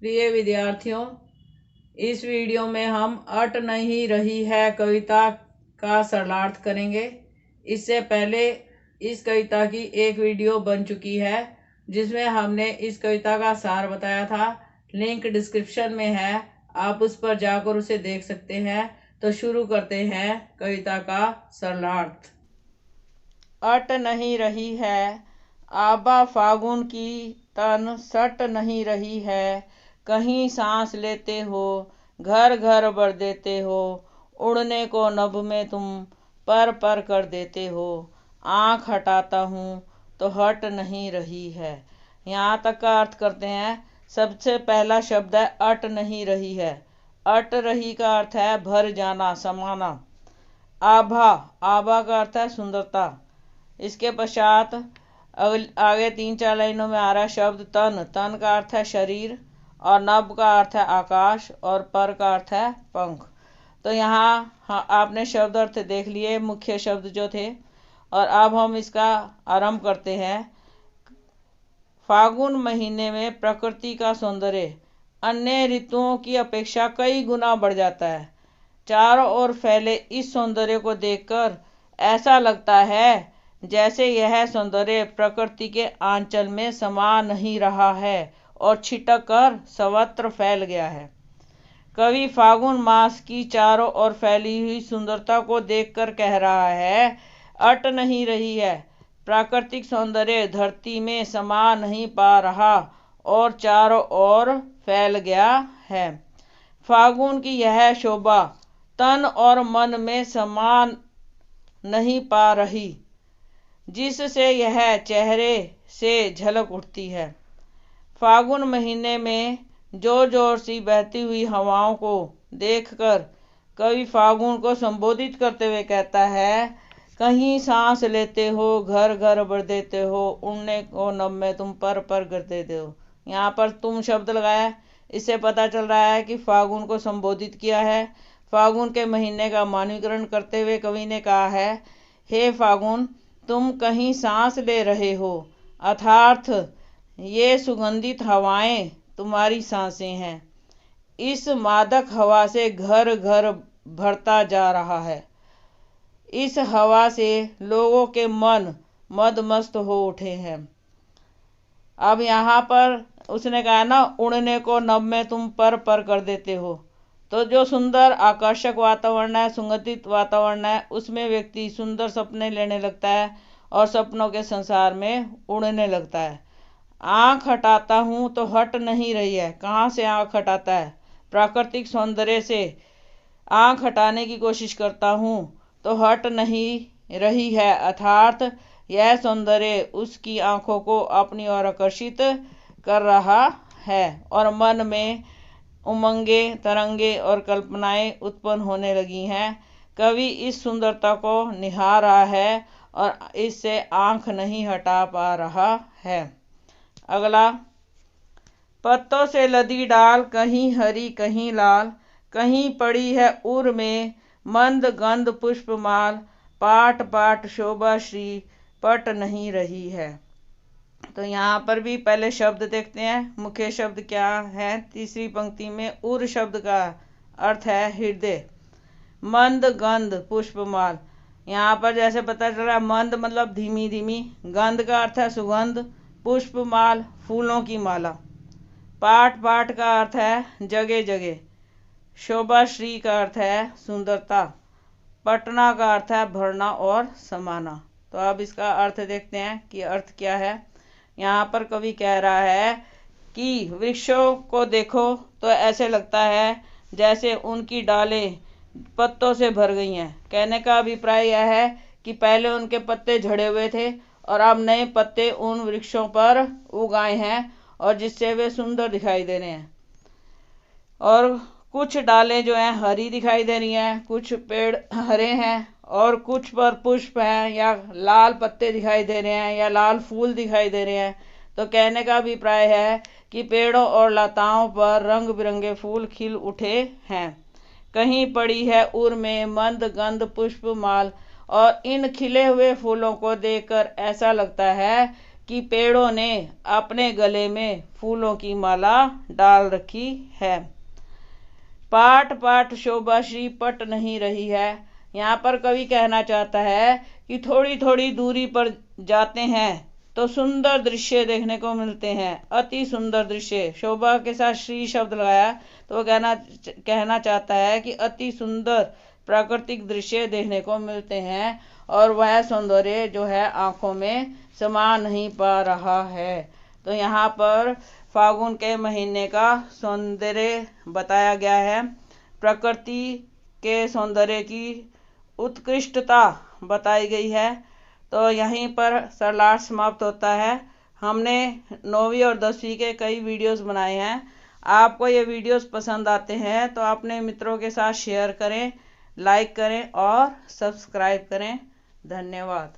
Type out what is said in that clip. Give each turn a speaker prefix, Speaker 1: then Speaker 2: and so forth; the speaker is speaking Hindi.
Speaker 1: प्रिय विद्यार्थियों, इस वीडियो में हम अट नहीं रही है कविता का सरलार्थ करेंगे। इससे पहले इस कविता की एक वीडियो बन चुकी है जिसमें हमने इस कविता का सार बताया था। लिंक डिस्क्रिप्शन में है, आप उस पर जाकर उसे देख सकते हैं। तो शुरू करते हैं कविता का सरलार्थ। अट नहीं रही है आबा फागुन की तन सट नहीं रही है, कहीं सांस लेते हो घर घर भर देते हो, उड़ने को नभ में तुम पर कर देते हो, आँख हटाता हूँ तो हट नहीं रही है। यहाँ तक का अर्थ करते हैं। सबसे पहला शब्द है अट नहीं रही है। अट रही का अर्थ है भर जाना, समाना। आभा, आभा का अर्थ है सुंदरता। इसके पश्चात आगे 3-4 लाइनों में आ रहा है शब्द तन। तन का अर्थ है शरीर, और नभ का अर्थ है आकाश, और पर का अर्थ है पंख। तो यहाँ आपने शब्द अर्थ देख लिए, मुख्य शब्द जो थे। और अब हम इसका आरंभ करते हैं। फागुन महीने में प्रकृति का सौंदर्य अन्य ऋतुओं की अपेक्षा कई गुना बढ़ जाता है। चारों ओर फैले इस सौंदर्य को देखकर ऐसा लगता है जैसे यह सौंदर्य प्रकृति के आंचल में समा नहीं रहा है और छिटक कर सर्वत्र फैल गया है। कवि फागुन मास की चारों ओर फैली हुई सुंदरता को देखकर कह रहा है, अट नहीं रही है। प्राकृतिक सौंदर्य धरती में समा नहीं पा रहा और चारों ओर फैल गया है। फागुन की यह शोभा तन और मन में समा नहीं पा रही, जिससे यह चेहरे से झलक उठती है। फागुन महीने में जोर जोर सी बहती हुई हवाओं को देखकर कवि फागुन को संबोधित करते हुए कहता है, कहीं सांस लेते हो घर घर भर देते हो, उड़ने को नभ में तुम पर कर देते हो। यहाँ पर तुम शब्द लगाया, इससे पता चल रहा है कि फागुन को संबोधित किया है। फागुन के महीने का मानवीकरण करते हुए कवि ने कहा है, हे फागुन, तुम कहीं सांस ले रहे हो, अर्थात ये सुगंधित हवाएं तुम्हारी सांसें हैं। इस मादक हवा से घर घर भरता जा रहा है। इस हवा से लोगों के मन मदमस्त हो उठे हैं। अब यहाँ पर उसने कहा ना, उड़ने को नभ में तुम पर कर देते हो। तो जो सुंदर आकर्षक वातावरण है, सुगंधित वातावरण है, उसमें व्यक्ति सुंदर सपने लेने लगता है और सपनों के संसार में उड़ने लगता है। आँख हटाता हूँ तो हट नहीं रही है। कहाँ से आँख हटाता है? प्राकृतिक सौंदर्य से आँख हटाने की कोशिश करता हूँ तो हट नहीं रही है, अर्थात यह सौंदर्य उसकी आँखों को अपनी ओर आकर्षित कर रहा है और मन में उमंगे, तरंगे और कल्पनाएं उत्पन्न होने लगी हैं। कवि इस सुंदरता को निहार रहा है और इससे आँख नहीं हटा पा रहा है। अगला, पत्तों से लदी डाल कहीं हरी कहीं लाल, कहीं पड़ी है उर में मंद गंध पुष्पमाल, पाट पाट शोभा श्री पट नहीं रही है। तो यहाँ पर भी पहले शब्द देखते हैं। मुख्य शब्द क्या है? तीसरी पंक्ति में उर शब्द का अर्थ है हृदय। मंद गंध पुष्पमाल, यहाँ पर जैसे पता चल रहा है, मंद मतलब धीमी धीमी, गंध का अर्थ है सुगंध, पुष्पमाल फूलों की माला, पाट पाट का अर्थ है जगह जगह, शोभा श्री का अर्थ है सुंदरता, पटना का अर्थ है भरना और समाना। तो अब इसका अर्थ देखते हैं कि अर्थ क्या है। यहाँ पर कवि कह रहा है कि वृक्षों को देखो तो ऐसे लगता है जैसे उनकी डालें पत्तों से भर गई हैं। कहने का अभिप्राय यह है कि पहले उनके पत्ते झड़े हुए थे और अब नए पत्ते उन वृक्षों पर उग आए हैं और जिससे वे सुंदर दिखाई दे रहे हैं। और कुछ डालें जो हैं हरी दिखाई दे रही हैं, कुछ पेड़ हरे हैं और कुछ पर पुष्प हैं या लाल पत्ते दिखाई दे रहे हैं या लाल फूल दिखाई दे रहे हैं। तो कहने का अभिप्राय है कि पेड़ों और लताओं पर रंग बिरंगे फूल खिल उठे हैं। कहीं पड़ी है उर में मंद गंध पुष्पमाल, और इन खिले हुए फूलों को देखकर ऐसा लगता है कि पेड़ों ने अपने गले में फूलों की माला डाल रखी है। पाट पाट शोभा श्री पट नहीं रही है। यहाँ पर कवि कहना चाहता है कि थोड़ी थोड़ी दूरी पर जाते हैं तो सुंदर दृश्य देखने को मिलते हैं, अति सुंदर दृश्य। शोभा के साथ श्री शब्द लगाया तो वो कहना चाहता है कि अति सुंदर प्राकृतिक दृश्य देखने को मिलते हैं और वह सौंदर्य जो है आंखों में समा नहीं पा रहा है। तो यहाँ पर फागुन के महीने का सौंदर्य बताया गया है, प्रकृति के सौंदर्य की उत्कृष्टता बताई गई है। तो यहीं पर सरलाट समाप्त होता है। हमने 9वीं और 10वीं के कई वीडियोस बनाए हैं। आपको ये वीडियोस पसंद आते हैं तो अपने मित्रों के साथ शेयर करें, लाइक करें और सब्सक्राइब करें। धन्यवाद।